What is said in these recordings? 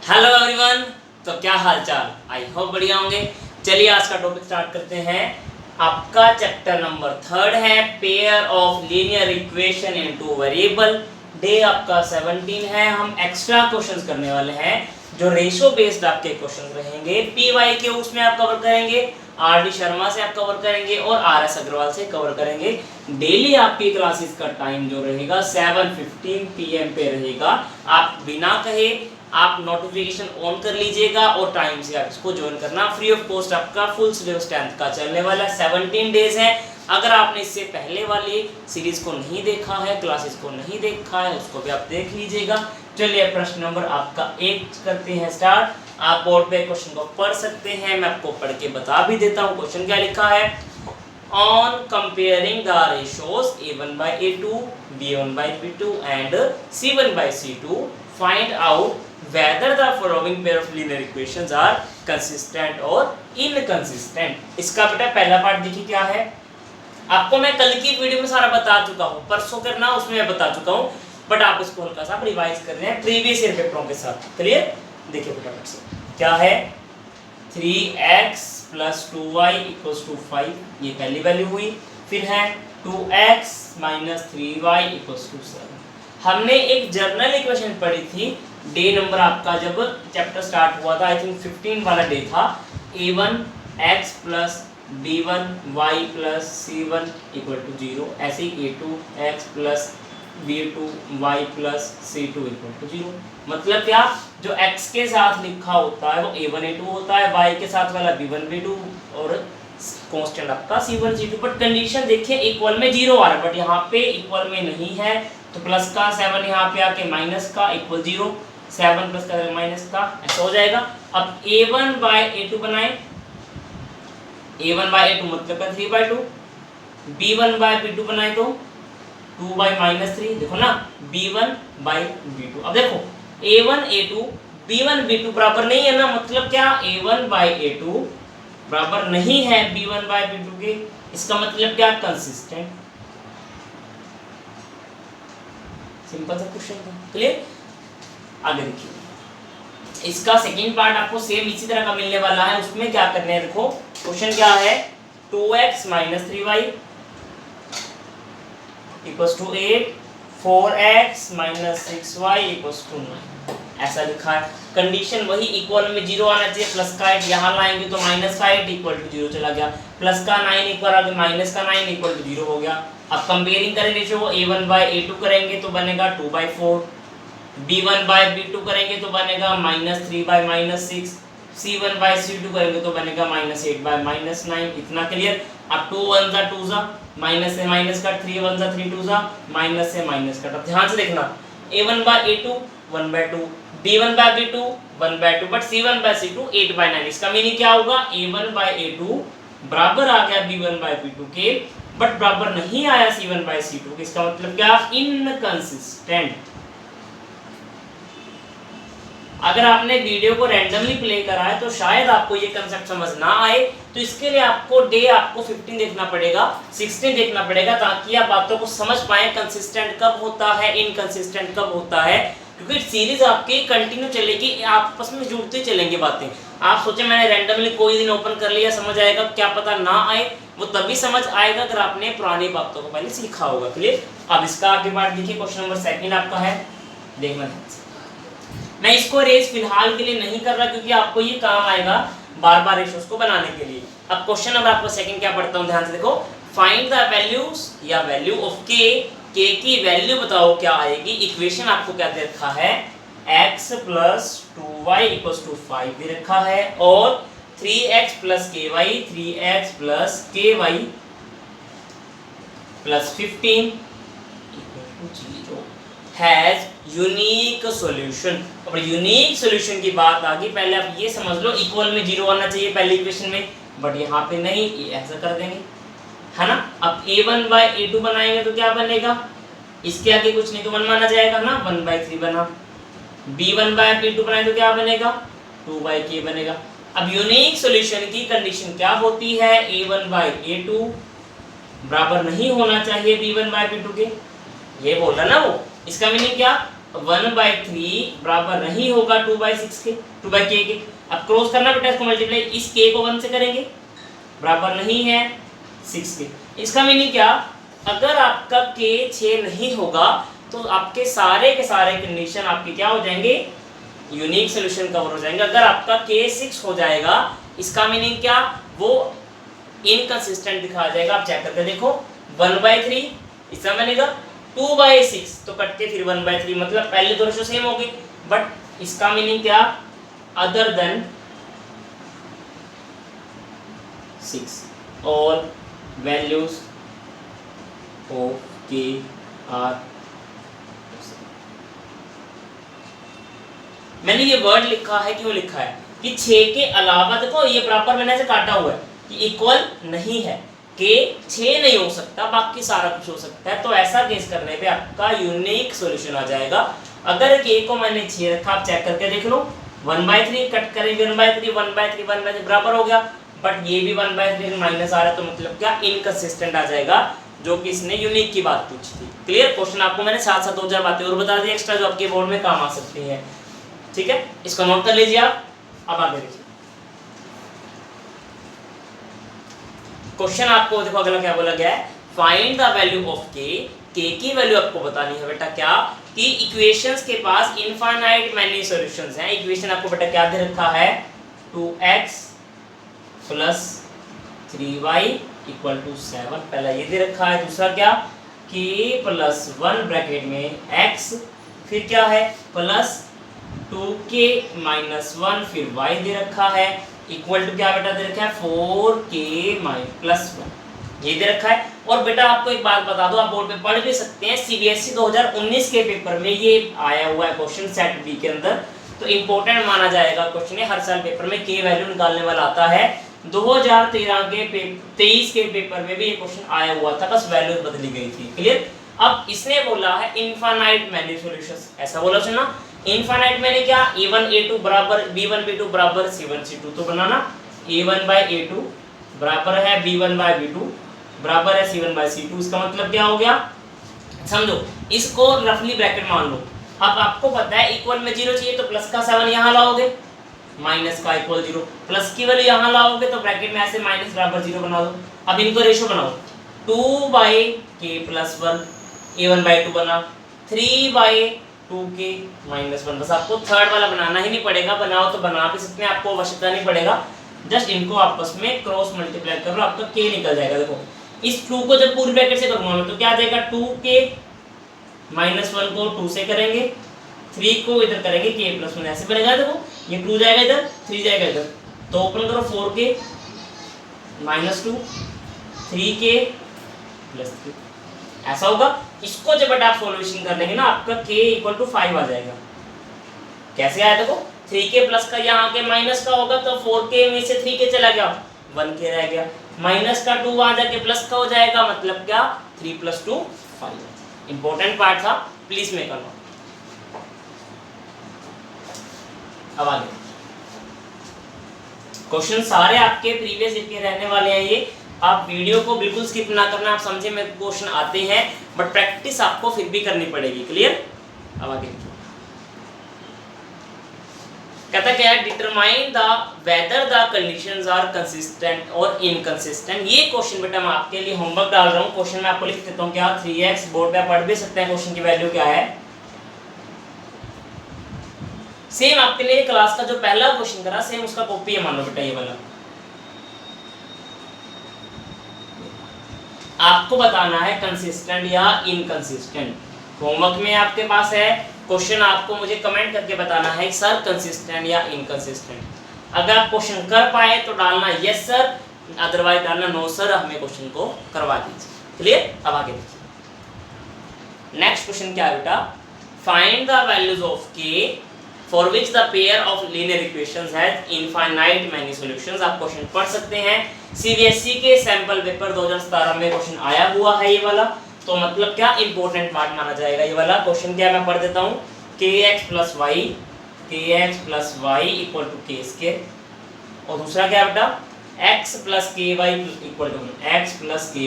Hello everyone. तो क्या हाल चाल, आई होप बढ़िया होंगे। चलिए आज का टॉपिक स्टार्ट करते हैं। आपका चैप्टर नंबर 3 है pair of linear equation into variable. Day आपका 17 है। हम एक्स्ट्रा क्वेश्चंस करने वाले हैं जो रेशो बेस्ड आपके क्वेश्चंस रहेंगे। पीवाई के उसमें आप कवर करेंगे, आर.डी. शर्मा से आप कवर करेंगे और आर.एस. अग्रवाल से कवर करेंगे। डेली आपकी क्लासेस का टाइम जो रहेगा 7:15 PM पे रहेगा। आप बिना कहे आप नोटिफिकेशन ऑन कर लीजिएगा और टाइम से आप इसको ज्वाइन करना। फ्री ऑफ कॉस्ट आपका फुल सिलेबस 10th का चलने वाला है। 17 डेज है। अगर आपने इससे पहले वाली सीरीज को नहीं देखा है, क्लासेस को नहीं देखा है, उसको भी आप देख लीजिएगा। चलिए प्रश्न नंबर आपका 1 करते हैं स्टार्ट। आप बोर्ड पे क्वेश्चन को पढ़ सकते हैं, मैं आपको पढ़ के बता भी देता हूँ क्वेश्चन क्या लिखा है। On comparing the ratios A1 by A2, B1 by B2 and C1 by C2, find out whether the following pair of linear equations are consistent or inconsistent। इसका बेटा पहला पार्ट देखिए क्या है। आपको मैं कल की वीडियो में सारा बता चुका हूँ, परसों करना उसमें मैं बता चुका हूँ, बट आप इसको हल्का सा रिवाइज कर रहे हैं प्रीवियस ईयर पेपरों के साथ। क्लियर? देखिए फटाफट से क्या है। 3x + 2y = 5, ये पहली वैल्यू हुई। फिर है 2x - 3y = 7। हमने एक जर्नल इक्वेशन पढ़ी थी डे नंबर आपका जब चैप्टर स्टार्ट हुआ था, आई थिंक 15 वाला डे था। a1x + b1y + c1 = 0, ऐसे ही a2x + b2y + c2 = 0। मतलब क्या, जो x के साथ लिखा होता है वो a1 a2 होता है, y के साथ वाला b1 b2 और कांस्टेंट आपका c1 c2। बट कंडीशन देखिए इक्वल में 0 आ रहा है, बट यहाँ पे इक्वल में नहीं है, तो प्लस का 7 यहाँ पे आके माइनस का इक्वल 0, 7 प्लस का माइनस का, ऐसा हो जाएगा। अब a1/a2 बनाए। a1/a2 मतलब है 3/2। b1/b2 बनाए तो 2/-3। देखो ना, b1/b2। अब देखो a1 a2 b1 b2 बराबर नहीं है ना, मतलब क्या a1/a2 बराबर नहीं है b1/b2 के। इसका मतलब क्या, कंसिस्टेंट। सिंपल सा क्वेश्चन था। क्लियर? आगे देखिए, इसका सेकंड पार्ट आपको सेम इसी तरह का मिलने वाला है। उसमें क्या करने हैं, देखो क्वेश्चन क्या है। 2x - 3y = 8, 4x - 6y = 9, ऐसा लिखा है। कंडीशन वही इक्वल में 0 आना चाहिए, प्लस का 8 यहाँ लाएंगे तो माइनस का 8 = 0 चला गया, प्लस का 9 इक्वल आ गया, माइनस का 9 = 0 हो गया। अब कंपेयरिंग करेंगे जो a1/a2 करेंगे तो बनेगा 2/4, b1/b2 करेंगे तो बनेगा -3/-6, c1/c2 करेंगे तो बनेगा -8/-9। इतना क्लियर? अब 2 1 ज़ा 2 ज़ा, माइनस से माइनस कट, 3 1 ज़ा 3 2 ज़ा, माइनस से माइनस कट। अब ध्यान से देखना, a1/a2 1/2, b1/b2 1/2, बट c1/c2 8/9। इसका मीनिंग क्या होगा, a1/a2 बराबर आ गया b1/b2 के, बट बराबर नहीं आया c1/c2 के। इसका मतलब क्या, इनकंसिस्टेंट। अगर आपने वीडियो को रैंडमली प्ले करा है तो शायद आपको ये कंसेप्ट समझ ना आए, तो इसके लिए आपको डे आपको 15 देखना पड़ेगा, 16 देखना पड़ेगा, ताकि आप बातों को समझ पाएं कंसिस्टेंट कब होता है, इनकंसिस्टेंट कब होता है। क्योंकि सीरीज आपकी कंटिन्यू चलेगी, आपस में जुड़ती चलेंगी बातें। आप सोचे मैंने रैंडमली कोई दिन ओपन कर लिया, समझ आएगा, क्या पता ना आए। वो तभी समझ आएगा अगर आपने पुरानी बातों को पहले सीखा होगा। क्लियर? अब इसका आगे पार्ट देखिए, क्वेश्चन नंबर 2 आपका है, देखना। मैं इसको रेस फिलहाल के लिए नहीं कर रहा क्योंकि आपको ये काम आएगा बार बार रेशोस को बनाने के लिए। अब क्वेश्चन नंबर आपको 2 क्या पढ़ता हूँ, ध्यान से देखो। फाइंड द वैल्यूज या वैल्यू ऑफ के की वैल्यू बताओ क्या आएगी। इक्वेशन आपको क्या दे रखा है, x + 2y = 5 दे रखा है, और 3x + ky 3x + ky + 15 = 0 has unique solution. और यूनिक सॉल्यूशन की बात आ गई, पहले आप ये समझ लो इक्वल में 0 आना चाहिए पहले इक्वेशन में, बट यहाँ पे नहीं, ये ऐसा कर देंगे, है ना। अब a1/a2 बनाएंगे तो क्या बनेगा, इसके आगे कुछ नहीं तो 1 माना जाएगा ना, 1/3 बना। b1/b2 बनाए तो क्या बनेगा, 2/k बनेगा। अब यूनिक सॉल्यूशन की कंडीशन क्या होती है, a1/a2 बराबर नहीं होना चाहिए b1/b2 के, ये बोल रहा ना वो। इसका मीनिंग क्या, 1/3 बराबर नहीं होगा 2/6 के, 2/k के। अब क्रॉस करना बेटा इसको मल्टीप्लाई, इस k को 1 से करेंगे, बराबर नहीं है 6 के। इसका मीनिंग क्या, अगर आपका k 6 नहीं होगा तो आपके सारे के सारे कंडीशन आपके क्या हो जाएंगे, यूनिक सॉल्यूशन कवर हो जाएंगे। अगर आपका k 6 हो जाएगा, इसका मीनिंग क्या, वो इनकंसिस्टेंट दिखाया जाएगा। आप चेक करके देखो, 1/3 इसका बनेगा, 2/6 तो कट के फिर 1/3, मतलब पहले दो रेशो सेम हो गए, बट इसका मीनिंग क्या, अदर देन 6 और वैल्यूज ऑफ k आर। मैंने ये वर्ड लिखा है, क्यों लिखा है कि 6 के अलावा, देखो ये बराबर मैंने ऐसे काटा हुआ है कि इक्वल नहीं है, के 6 नहीं हो सकता, बाकी सारा कुछ हो सकता है। तो ऐसा केस करने पे आपका यूनिक सॉल्यूशन आ जाएगा। अगर के को मैंने 6 रखा, आप चेक करके देख लो, 1/3 कट करें 1/3 1/3 1/3 बराबर हो गया, बट ये भी 1/3 माइनस आ रहा है, तो मतलब क्या, इनकंसिस्टेंट आ जाएगा, जो कि इसने यूनिक की बात पूछी थी। क्लियर। क्वेश्चन आपको मैंने साथ साथ 2000 बातें और बता दी एक्स्ट्रा, जो आपके बोर्ड में काम आ सकती है। ठीक है, इसको नोट कर लीजिए आप। अब आगे देखिए क्वेश्चन, आपको देखो अगला क्या बोला गया है, find the value of k। k की वैल्यू आपको बतानी है बेटा, क्या कि इक्वेशंस के पास इनफाइनाइट मैनी सॉल्यूशंस हैं। इक्वेशन आपको बेटा क्या दे रखा है, 2x + 3y = 7, पहला ये दे रखा है। दूसरा क्या, k + 1 ब्रैकेट में x, फिर क्या है प्लस 2k - 1 फिर y दे रखा है, इक्वल टू क्या बेटा दे रखा है, 4k + 1 ये दे रखा है। और बेटा आपको एक बात बता दो, आप बोर्ड पे पढ़ भी सकते हैं, सीबीएसई 2019 के पेपर में ये आया हुआ है क्वेश्चन सेट बी के अंदर, तो इंपॉर्टेंट माना जाएगा क्वेश्चन है। हर साल पेपर में k वैल्यू निकालने वाला आता है। 2013 के 23 के पेपर में भी ये क्वेश्चन आया हुआ था, बस वैल्यू बदली गई थी। क्लियर। अब इसने बोला है इनफाइनाइट मैनी सॉल्यूशंस, ऐसा बोला सुना, इनफाइनाइट मैंने क्या, a1 a2 बराबर b1 b2 बराबर c1 c2, तो बनाना a1/a2 बराबर है b1/b2 बराबर है c1/c2। इसका मतलब क्या हो गया, समझो, इसको रफली ब्रैकेट मान लो। अब आपको पता है इक्वल में 0 चाहिए, तो प्लस का 7 यहाँ लाओगे, माइनस का इक्वल 0, प्लस की वैल्यू यहाँ लाओगे तो ब्रैकेट में ऐसे माइनस बराबर 0 बना दो। अब इनको रेशो बनाओ, 2/k + 1 a1/2 बना, 3/2k - 1, बस आपको थर्ड वाला बनाना ही नहीं पड़ेगा, बनाओ तो बना भी सकते हैं, आपको आवश्यकता नहीं पड़ेगा, जस्ट इनको आपस में क्रॉस मल्टीप्लाई कर लो, आपका k निकल जाएगा। देखो इस 2 को जब पूरी ब्रैकेट से करूंगा मैं तो क्या देगा, 2k - 1 को 2 से करेंगे, 3 को इधर करेंगे k + 1, ऐसे बनेगा। देखो ये 2 जाएगा इधर, 3 जाएगा इधर, तो ओपन करो 4k - 2 3k + 3, ऐसा होगा। इसको जब आप सॉल्यूशन कर लेंगे ना, आपका k = 5 आ जाएगा। कैसे आया देखो, 3k प्लस का यहाँ के माइनस का होगा, तो 4k में से 3k चला गया, 1k रह गया, माइनस का 2 वहां जाके प्लस का हो जाएगा, मतलब क्या, 3 + 2 5। इंपॉर्टेंट पार्ट था, प्लीज मेक अ नोट। अब आगे क्वेश्चन सारे आपके प्रीवियस ईयर के रहने वाले हैं ये, आप वीडियो को बिल्कुल स्किप ना करना। आप समझे में क्वेश्चन आते हैं, बट प्रैक्टिस आपको फिर भी करनी पड़ेगी। क्लियर। अब आगे कहता क्या है, determine the whether the conditions are consistent और इनकंसिस्टेंट। ये क्वेश्चन बेटा मैं आपके लिए होमवर्क डाल रहा हूँ। क्वेश्चन मैं आपको लिख देता हूँ, क्या 3x, बोर्ड पे पढ़ भी सकते हैं क्वेश्चन की वैल्यू क्या है। सेम आपके लिए क्लास का जो पहला क्वेश्चन करा, सेम उसका कॉपी है, मान लो बेटा ये वाला। आपको बताना है कंसिस्टेंट या इनकंसिस्टेंट। होमवर्क में आपके पास है क्वेश्चन, आपको मुझे कमेंट करके बताना है सर कंसिस्टेंट या इनकंसिस्टेंट। अगर आप क्वेश्चन कर पाए तो डालना यस सर, अदरवाइज डालना नो सर, हमें क्वेश्चन को करवा दीजिए। क्लियर। अब आगे देखिए नेक्स्ट क्वेश्चन क्या है बेटा, फाइंड द वैल्यूज ऑफ के for which the pair of linear equations has infinite many solutions. आप क्वेश्चन पढ़ सकते हैं, सीबीएसई के सैंपल पेपर 2017 में क्वेश्चन आया हुआ है ये वाला, तो मतलब क्या इंपॉर्टेंट पार्ट माना जाएगा ये वाला क्वेश्चन। क्या मैं पढ़ देता हूँ, kx + y = k², और दूसरा क्या बेटा, x + ky = x + ky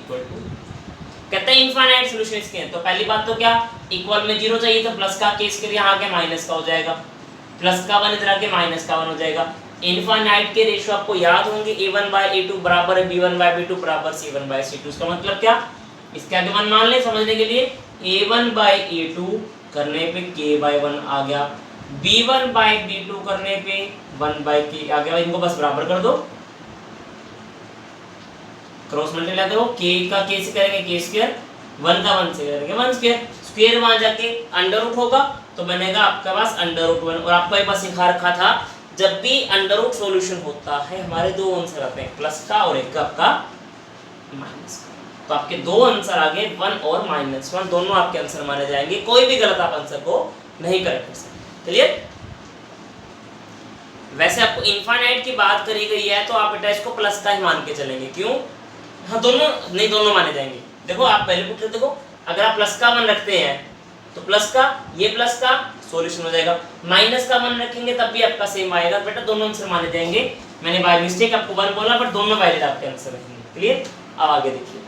= कहते हैं इनफाइनाइट सॉल्यूशन इसके हैं। तो पहली बात तो क्या, इक्वल में 0 चाहिए, तो प्लस का केस के लिए यहाँ के माइनस का हो जाएगा, प्लस का 1 इधर आके माइनस का 1 हो जाएगा। इनफाइनाइट के रेशियो आपको याद होंगे, a1/a2 बराबर है b1/b2 बराबर c1/c2। इसका मतलब क्या, इसके आगे 1 मान ले समझने के लिए, a1/a2 करने पे k/1 आ गया, b1/b2 करने पे 1/k आ गया। इनको बस बराबर कर दो, क्रॉस मल्टीप्लाई करो, k का k से करेंगे k स्क्वायर, 1 का 1 से करेंगे 1 स्क्वायर, स्क्वायर वहां जाके अंडर रूट होगा तो बनेगा आपके पास √1। और आपको एक बार सिखा रखा था, जब भी अंडर रूट सॉल्यूशन होता है हमारे दो आंसर आते हैं, प्लस का और एक आपका माइनस का। तो आपके दो आंसर आ गए, 1 और -1, दोनों आपके आंसर माने जाएंगे, कोई भी गलत आप आंसर को नहीं करेक्ट कर सकते। क्लियर। वैसे आपको इनफाइनाइट की बात करी गई है तो आप बेटा इसको प्लस का ही मान के चलेंगे, क्यों, हाँ दोनों नहीं, दोनों माने जाएंगे। देखो आप पहले पूछ देखो, अगर आप प्लस का 1 रखते हैं तो प्लस का, ये प्लस का सॉल्यूशन हो जाएगा, माइनस का 1 रखेंगे तब भी आपका सेम आएगा। बेटा दोनों आंसर माने जाएंगे, मैंने बाय मिस्टेक आपको 1 बोला बट दोनों वैलिड आपके आंसर रहेंगे। क्लियर। अब आगे देखिए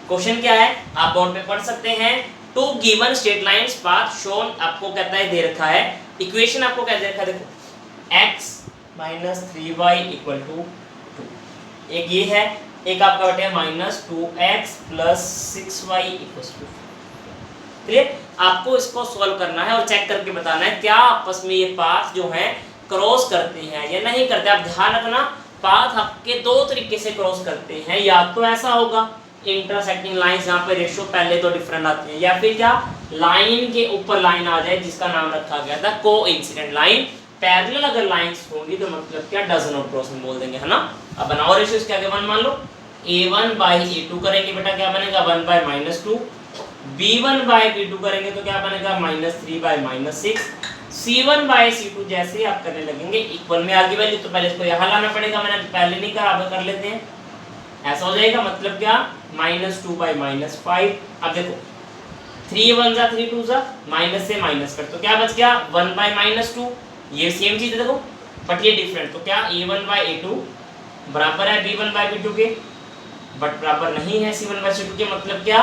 क्वेश्चन क्या है, आप बोर्ड पे पढ़ सकते हैं। Two given straight lines path shown, आपको कहता है दे रखा है, इक्वेशन आपको क्या दे रखा है, देखो x - 3y = 2, एक ये है, एक आपका बेटा है -2x + 6y = 4। क्लियर। आपको इसको सॉल्व करना है और चेक करके बताना है क्या आपस में ये पाथ जो है क्रॉस करते हैं या नहीं करते। आप ध्यान रखना, पाथ आपके दो तरीके से क्रॉस करते हैं, या तो ऐसा होगा इंटरसेक्टिंग लाइंस, यहाँ पे रेशियो पहले तो डिफरेंट आती है, या फिर क्या लाइन के ऊपर लाइन आ जाए जिसका नाम रखा गया था कोइंसिडेंट लाइन। पैरेलल अगर लाइंस होंगी तो मतलब क्या डज नॉट क्रॉस हम बोल देंगे, है ना। अब बनाओ रेशियो, इसके आगे 1 मान लो, a1/a2 करेंगे बेटा क्या बनेगा 1/-2, b1/b2 करेंगे तो क्या बनेगा -3/-6, c1/c2 जैसे आप करने लगेंगे इक्वल में आगे वैल्यू, तो पहले इसको यहाँ लाना पड़ेगा, मैंने पहले नहीं करा, अब कर लेते हैं। ऐसा हो जाएगा, मतलब क्या -2/-5। अब देखो 3 1 जा 3 2 जा, माइनस से माइनस कर तो क्या बच गया 1/-2, ये सेम चीज है देखो बट ये डिफरेंट, तो क्या a1/a2 बराबर है b1/b2 के, बट बराबर नहीं है c1/c2 के, मतलब क्या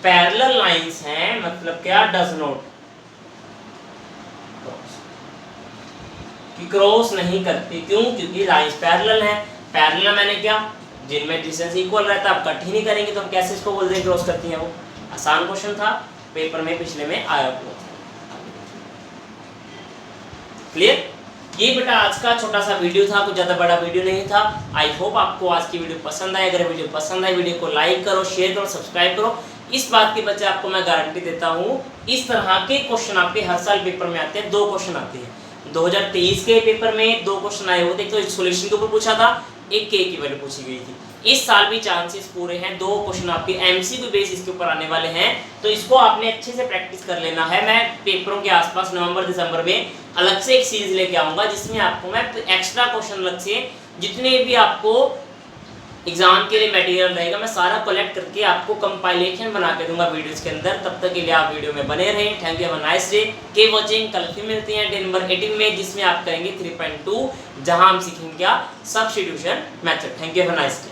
पैरेलल लाइंस हैं, मतलब क्या डज नॉट क्रॉस नहीं करती। क्यों, क्योंकि लाइंस पैरेलल हैं। पैरेलल मैंने क्या, जिनमें डिस्टेंस इक्वल रहता है, आप कट ही नहीं करेंगे तो हम कैसे इसको बोलते हैं क्रॉस करती हैं। वो आसान क्वेश्चन था, पेपर में पिछले में आया हुआ। क्लियर। ये बेटा आज का छोटा सा वीडियो था, कुछ ज़्यादा बड़ा वीडियो नहीं था। आई होप आपको आज की वीडियो पसंद आए। अगर वीडियो पसंद आए, वीडियो को लाइक करो, शेयर करो, सब्सक्राइब करो। इस बात की बच्चे आपको मैं गारंटी देता हूँ, इस तरह के क्वेश्चन आपके हर साल पेपर में आते हैं। 2 क्वेश्चन आते हैं, 2023 के पेपर में 2 क्वेश्चन आए हुए थे, एक तो सॉल्यूशन के ऊपर पूछा था, एक के की वैल्यू पूछी गई थी। इस साल भी चांसेस पूरे हैं, 2 क्वेश्चन आपके एमसीक्यू बेस इसके ऊपर आने वाले हैं, तो इसको आपने अच्छे से प्रैक्टिस कर लेना है। मैं पेपरों के आसपास नवंबर दिसंबर में अलग से एक सीरीज लेके आऊँगा, जिसमें आपको मैं एक्स्ट्रा क्वेश्चन अलग से जितने भी आपको एग्जाम के लिए मटेरियल रहेगा, मैं सारा कलेक्ट करके आपको कंपाइलेशन बना के दूंगा वीडियोस के अंदर। तब तक के लिए आप वीडियो में बने रहें। Thank you, have a nice day, keep watching. कल फिर मिलते हैं डे नंबर 18 में, जिसमें आप करेंगे 3.2, जहां हम सीखेंगे क्या, substitution method. Thank you, have a nice day.